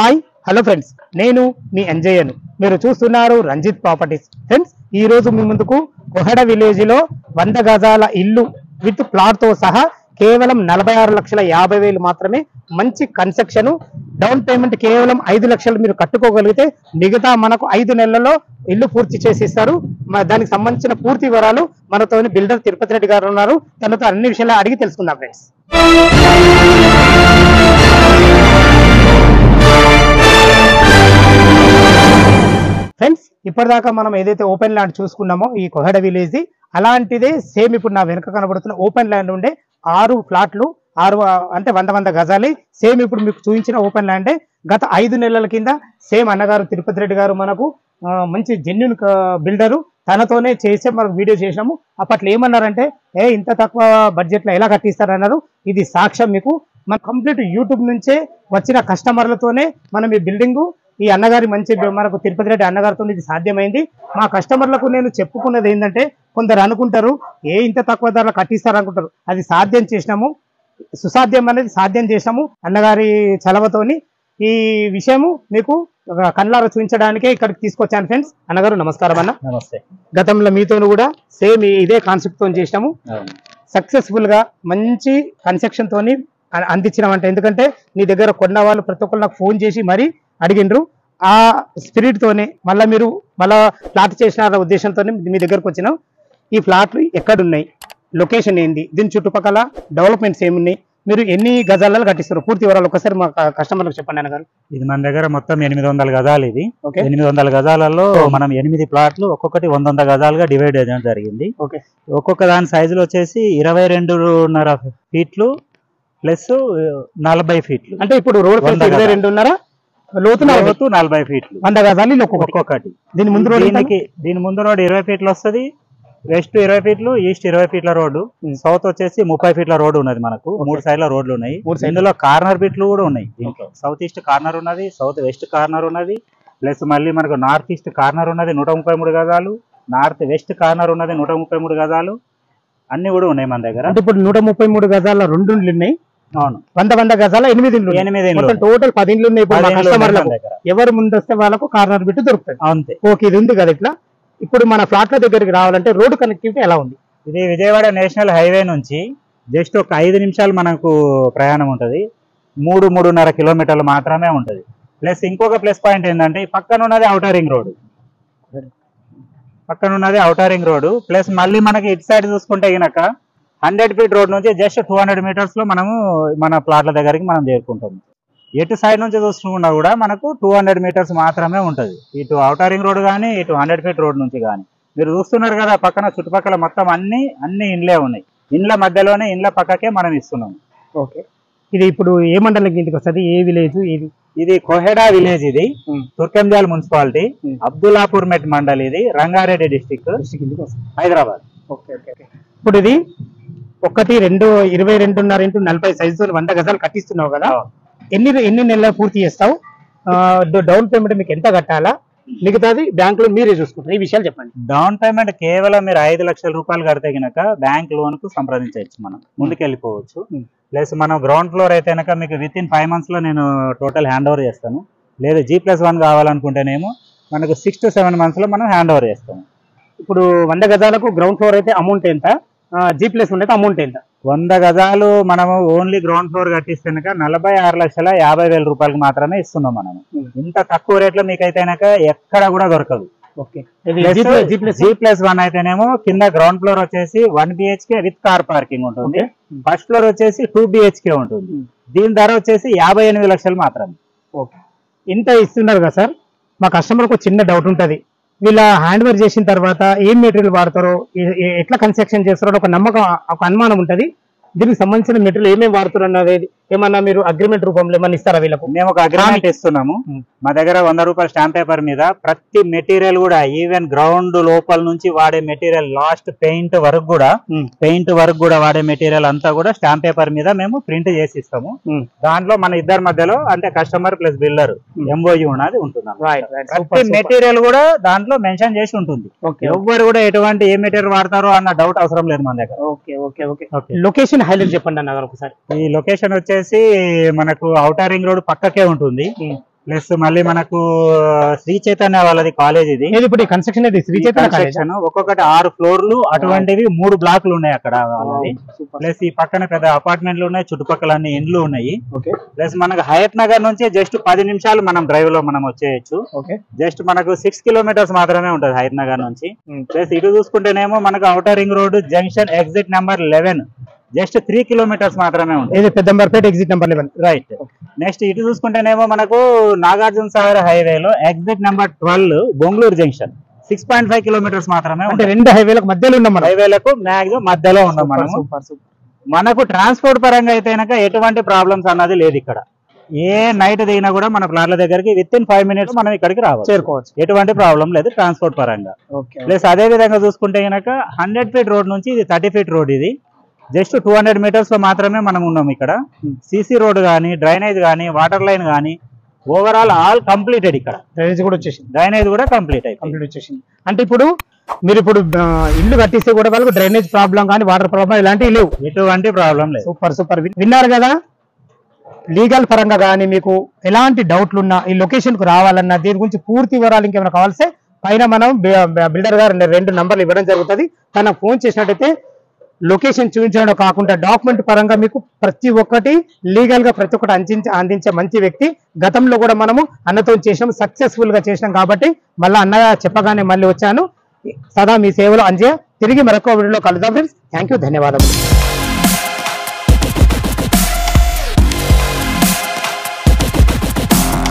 Hi hello friends, నేను మీ ఎంజయ్యను. మీరు చూస్తున్నారు రంజిత్ ప్రాపర్టీస్. ఫ్రెండ్స్, ఈ రోజు మీ ముందుకు కొహెడ విలేజ్ లో 100 గజాల ఇల్లు విత్ ప్లాట్ తో సహా కేవలం 46,50,000 మాత్రమే. మంచి కన్స్ట్రక్షన్, డౌన్ పేమెంట్ కేవలం 5 లక్షలు మీరు కట్టుకోగలిగితే మిగతా మనకు 5 నెలల్లో ఇల్లు పూర్తి చేసి ఇస్తారు. దానికి సంబంధించిన పూర్తి వివరాలు మనతో బిల్డర్ తిరుపతి రెడ్డి గారు ఉన్నారు. తనతో అన్ని విషయాలు అడిగి తెలుసుకుందాం ఫ్రెండ్స్. ఫ్రెండ్స్, ఇప్పటిదాకా మనం ఏదైతే ఓపెన్ ల్యాండ్ చూసుకున్నామో ఈ కొహెడ విలేజ్ అలాంటిదే సేమ్ ఇప్పుడు నా వెనుక కనబడుతున్న ఓపెన్ ల్యాండ్ ఉండే 6 ఫ్లాట్లు, 6 అంటే 100 గజాలే సేమ్ ఇప్పుడు మీకు చూపించిన ఓపెన్ ల్యాండే. గత 5 నెలల కింద సేమ్ అన్నగారు తిరుపతి రెడ్డి గారు మనకు మంచి జెన్యున్ బిల్డరు, తనతోనే చేసే మనకు వీడియో చేసినాము. అప్పట్లో ఏమన్నారంటే ఇంత తక్కువ బడ్జెట్లో ఎలా కట్టిస్తారన్నారు. ఇది సాక్ష్యం మీకు. మన కంప్లీట్ యూట్యూబ్ నుంచే వచ్చిన కస్టమర్లతోనే మనం ఈ బిల్డింగు ఈ అన్నగారి మంచి మనకు తిరుపతి రెడ్డి అన్నగారితో ఇది సాధ్యమైంది. మా కస్టమర్లకు నేను చెప్పుకున్నది ఏంటంటే, కొందరు అనుకుంటారు ఇంత తక్కువ ధరలు కట్టిస్తారు అనుకుంటారు. అది సాధ్యం చేసినాము, సుసాధ్యం అనేది సాధ్యం చేసినాము అన్నగారి చలవతోని. ఈ విషయము మీకు కళ్ళారా చూపించడానికే ఇక్కడికి తీసుకొచ్చాను ఫ్రెండ్స్. అన్నగారు నమస్కారం. అన్న నమస్తే. గతంలో మీతో కూడా సేమ్ ఇదే కాన్సెప్ట్ తో చేసినాము. సక్సెస్ఫుల్ గా మంచి కన్స్ట్రక్షన్ తోని అందించినామంటే, ఎందుకంటే నీ దగ్గర కొన్న వాళ్ళు ప్రతి ఒక్కరు నాకు ఫోన్ చేసి మరీ అడిగిండ్రు. ఆ స్పిరిట్ తోనే మీరు ప్లాట్ చేసిన ఉద్దేశంతో మీ దగ్గరకు వచ్చినాం. ఈ ప్లాట్లు ఎక్కడున్నాయి, లొకేషన్ ఏంది, దీని చుట్టుపక్కల డెవలప్మెంట్స్ ఏమున్నాయి, మీరు ఎన్ని గజాలలో కట్టిస్తారు, పూర్తి వివరాలు ఒకసారి మా కస్టమర్లకు చెప్పండి అన్నగారు. ఇది మన దగ్గర మొత్తం 800 గజాలు. ఇది 800 గజాలలో మనం 8 ప్లాట్లు ఒక్కొక్కటి 100 గజాలుగా డివైడ్ చేయడం జరిగింది. ఒక్కొక్క దాని సైజులు వచ్చేసి 22.5 ఫీట్లు ప్లస్ 40 ఫీట్లు. అంటే ఇప్పుడు రోడ్ 22.5 లోతు 40 ఫీట్లు 100 గజాలు ఒక్కొక్కటి. దీని ముందు రోడ్ 20 ఫీట్లు వస్తుంది. వెస్ట్ 20 ఫీట్లు, ఈస్ట్ 20 ఫీట్ల రోడ్డు, సౌత్ వచ్చేసి 30 ఫీట్ల రోడ్డు ఉన్నది. మనకు 3 సైడ్ల రోడ్లు ఉన్నాయి. ఇందులో కార్నర్ బిట్లు కూడా ఉన్నాయి. దీంట్లో సౌత్ ఈస్ట్ కార్నర్ ఉన్నది, సౌత్ వెస్ట్ కార్నర్ ఉన్నది, ప్లస్ మళ్ళీ మనకు నార్త్ ఈస్ట్ కార్నర్ ఉన్నది 133 గజాలు, నార్త్ వెస్ట్ కార్నర్ ఉన్నది 133 గజాలు, అన్ని కూడా ఉన్నాయి మన దగ్గర. అంటే ఇప్పుడు 133 గజాల 2 ఇండ్లు ఉన్నాయి. అవును, 100 గజాల 8 ఇండ్లు, టోటల్ 10 ఇండ్లు ఉన్నాయి. ఎవరు ముందు వస్తే వాళ్ళకు కార్నర్ బిట్ దొరుకుతుంది. అంతే. ఓకే, ఇది ఉంది కదా. ఇట్లా ఇప్పుడు మన ఫ్లాట్ల దగ్గరికి రావాలంటే రోడ్డు కనెక్టివిటీ ఎలా ఉంది? ఇది విజయవాడ నేషనల్ హైవే నుంచి జస్ట్ ఒక 5 నిమిషాలు మనకు ప్రయాణం ఉంటుంది. 3-3.5 కిలోమీటర్లు మాత్రమే ఉంటుంది. ప్లస్ ఇంకొక ప్లస్ పాయింట్ ఏంటంటే, పక్కన ఉన్నది ఔటర్ రింగ్ రోడ్డు, ప్లస్ మళ్ళీ మనకి ఇటు సైడ్ చూసుకుంటే కనుక 100 ఫీట్ రోడ్ నుంచి జస్ట్ 200 మీటర్స్ లో మనము మన ప్లాట్ల దగ్గరికి మనం చేరుకుంటాము. ఎటు సైడ్ నుంచి చూసుకున్నా కూడా మనకు 200 మీటర్స్ మాత్రమే ఉంటుంది. ఇటు ఔటర్ రింగ్ రోడ్ కానీ, ఇటు 100 ఫీట్ రోడ్ నుంచి కానీ. మీరు చూస్తున్నారు కదా, పక్కన చుట్టుపక్కల మొత్తం అన్ని ఇండ్లే ఉన్నాయి. ఇండ్ల మధ్యలోనే, ఇండ్ల పక్కకే మనం ఇస్తున్నాము. ఓకే, ఇది ఇప్పుడు ఏ మండలం కిందకి వస్తుంది, ఏ విలేజ్? ఇది కొహెడా విలేజ్. ఇది తుర్కంజాల్ మున్సిపాలిటీ, అబ్దుల్లాపూర్ మెట్ మండల్. ఇది Rangareddy district, Hyderabad. Okay okay. ఇప్పుడు ఇది 22.5 x 40 సైజుతో 100 గజాలు కట్టిస్తున్నావు కదా. ఎన్ని నెలలు పూర్తి చేస్తావు? డౌన్ పేమెంట్ మీకు ఎంత కట్టాలా, మిగతాది బ్యాంక్ లో మీరే చూసుకుంటారు? ఈ విషయాలు చెప్పండి. డౌన్ పేమెంట్ కేవలం మీరు 5 లక్షల రూపాయలు కడితే కనుక బ్యాంక్ లోన్ కు సంప్రదించవచ్చు, మనం ముందుకెళ్ళిపోవచ్చు. ప్లస్ మనం గ్రౌండ్ ఫ్లోర్ అయితే కనుక మీకు విత్ ఇన్ 5 months లో నేను టోటల్ హ్యాండ్ ఓవర్ చేస్తాను. లేదా G+1 కావాలనుకుంటేనేమో మనకు 6 to 7 months లో మనం హ్యాండ్ ఓవర్ చేస్తాము. ఇప్పుడు 100 గజాలకు గ్రౌండ్ ఫ్లోర్ అయితే అమౌంట్ ఎంత, G+1 అయితే అమౌంట్ ఎంత? 100 గజాలు మనము ఓన్లీ గ్రౌండ్ ఫ్లోర్ కట్టిస్తే 46,50,000 రూపాయలకు మాత్రమే ఇస్తున్నాం మనము. ఇంత తక్కువ రేట్లో మీకైతే ఎక్కడ కూడా దొరకదు. G+1 అయితేనేమో కింద గ్రౌండ్ ఫ్లోర్ వచ్చేసి 1 BHK విత్ కార్ పార్కింగ్ ఉంటుంది. ఫస్ట్ ఫ్లోర్ వచ్చేసి 2 BHK ఉంటుంది. దీని ధర వచ్చేసి 58 లక్షలు మాత్రమే. ఓకే, ఇంత ఇస్తున్నారు కదా సార్. మా కస్టమర్కి ఒక చిన్న డౌట్ ఉంటుంది, వీళ్ళ హ్యాండ్ ఓవర్ చేసిన తర్వాత ఏం మెటీరియల్ వాడతారో, ఎట్లా కన్స్ట్రక్షన్ చేస్తారో ఒక నమ్మకం, ఒక అనుమానం ఉంటుంది. దీనికి సంబంధించిన మెటీరియల్ ఏమేమి వాడుతారు అన్నది ఏమన్నా మీరు అగ్రిమెంట్ రూపంలో ఏమన్నా ఇస్తారా వీళ్ళకు? మేము ఒక అగ్రిమెంట్ ఇస్తున్నాము. మా దగ్గర 100 రూపాయల స్టాంప్ పేపర్ మీద ప్రతి మెటీరియల్ కూడా, ఈవెన్ గ్రౌండ్ లోపల నుంచి వాడే మెటీరియల్ లాస్ట్ పెయింట్ వరకు కూడా వాడే మెటీరియల్ అంతా కూడా స్టాంప్ పేపర్ మీద మేము ప్రింట్ చేసి ఇస్తాము. దాంట్లో మన ఇద్దరి మధ్యలో అంటే కస్టమర్ ప్లస్ బిల్డర్ MOU ఉన్నది ఉంటుంది. ప్రతి మెటీరియల్ కూడా దాంట్లో మెన్షన్ చేసి ఉంటుంది. ఎవ్వరు కూడా ఎటువంటి ఏ మెటీరియల్ వాడతారో అన్న డౌట్ అవసరం లేదు మన దగ్గర. లొకేషన్ హైలైట్ చెప్పండి అన్న ఒకసారి. ఈ లొకేషన్ వచ్చేసి మనకు ఔటర్ రింగ్ రోడ్ పక్కకే ఉంటుంది. ప్లస్ మళ్ళీ మనకు శ్రీ చైతన్య వాళ్ళది కాలేజ్ ఇది. ఇప్పుడు ఈ కన్స్ట్రక్షన్ ఇది శ్రీ చైతన్య కాలేజ్. ఒక్కొక్కటి 6 ఫ్లోర్లు అటువంటివి 3 బ్లాక్లు ఉన్నాయి అక్కడ వాళ్ళది. ప్లస్ ఈ పక్కన పెద్ద అపార్ట్మెంట్లు ఉన్నాయి, చుట్టుపక్కల అన్ని ఇండ్లు ఉన్నాయి. ప్లస్ మనకు హయత్ నగర్ నుంచి జస్ట్ 10 నిమిషాలు మనం డ్రైవ్ లో మనం వచ్చేయచ్చు. జస్ట్ మనకు 6 కిలోమీటర్స్ మాత్రమే ఉంటుంది హయత్ నగర్ నుంచి. ప్లస్ ఇటు చూసుకుంటేనేమో మనకు outer ring road junction exit number 11 just 3 kilometres మాత్రమే ఉంటుంది. Peddamberpet exit number 11 right. Next ఇటు చూసుకుంటేనేమో మనకు నాగార్జున సాగర్ హైవేలో exit number 12 Bengaluru junction 6.5 kilometres మాత్రమే. అంటే 2 హైవేలకు మధ్యలో ఉన్నాం, హైవేలకు మ్యాక్సిమం మధ్యలో ఉన్నాం మనం. మనకు ట్రాన్స్పోర్ట్ పరంగా అయితే ఎటువంటి ప్రాబ్లమ్స్ అన్నది లేదు ఇక్కడ. ఏ నైట్ దిగినా కూడా మన ప్లాట్ల దగ్గరికి విత్ ఇన్ 5 మినిట్స్ మనం ఇక్కడికి చేరుకోవచ్చు. ఎటువంటి ప్రాబ్లం లేదు ట్రాన్స్పోర్ట్ పరంగా. ప్లస్ అదే విధంగా చూసుకుంటే కనుక 100 ఫీట్ రోడ్ నుంచి ఇది 30 ఫీట్ రోడ్. ఇది జస్ట్ 200 మీటర్స్ లో మాత్రమే మనం ఉన్నాం ఇక్కడ. సిసి రోడ్ కానీ, డ్రైనేజ్ కానీ, వాటర్ లైన్ కానీ ఓవరాల్ ఆల్ కంప్లీటెడ్. ఇక్కడ డ్రైనేజ్ కూడా వచ్చేసింది, డ్రైనేజ్ కూడా కంప్లీట్ వచ్చేసింది. అంటే మీరు ఇల్లు కట్టిస్తే కూడా వాళ్ళకి డ్రైనేజ్ ప్రాబ్లం కానీ, వాటర్ ప్రాబ్లం ఇలాంటివి లేవు, ఎటువంటి ప్రాబ్లం లేదు. సూపర్. విన్నారు కదా, లీగల్ పరంగా కానీ మీకు ఎలాంటి డౌట్లు ఉన్నా ఈ లొకేషన్ కు రావాలన్నా దీని గురించి పూర్తి వివరాలు ఇంకేమైనా కావాల్సే పైన మనం బిల్డర్ గారు 2 నంబర్లు ఇవ్వడం జరుగుతుంది. తనకు ఫోన్ చేసినట్టయితే లొకేషన్ చూపించడం కాకుండా డాక్యుమెంట్ పరంగా మీకు ప్రతి ఒక్కటి లీగల్ గా ప్రతి ఒక్కటి అందించే మంచి వ్యక్తి. గతంలో కూడా మనము అన్నతో చేసినాం, సక్సెస్ఫుల్ గా చేసినాం. కాబట్టి మళ్ళీ అన్నగా చెప్పగానే మళ్ళీ వచ్చాను. సదా మీ సేవలో అంజయ్య. తిరిగి మరొక వీడియోలో కలుద్దాం ఫ్రెండ్స్. థ్యాంక్ యూ, ధన్యవాదాలు.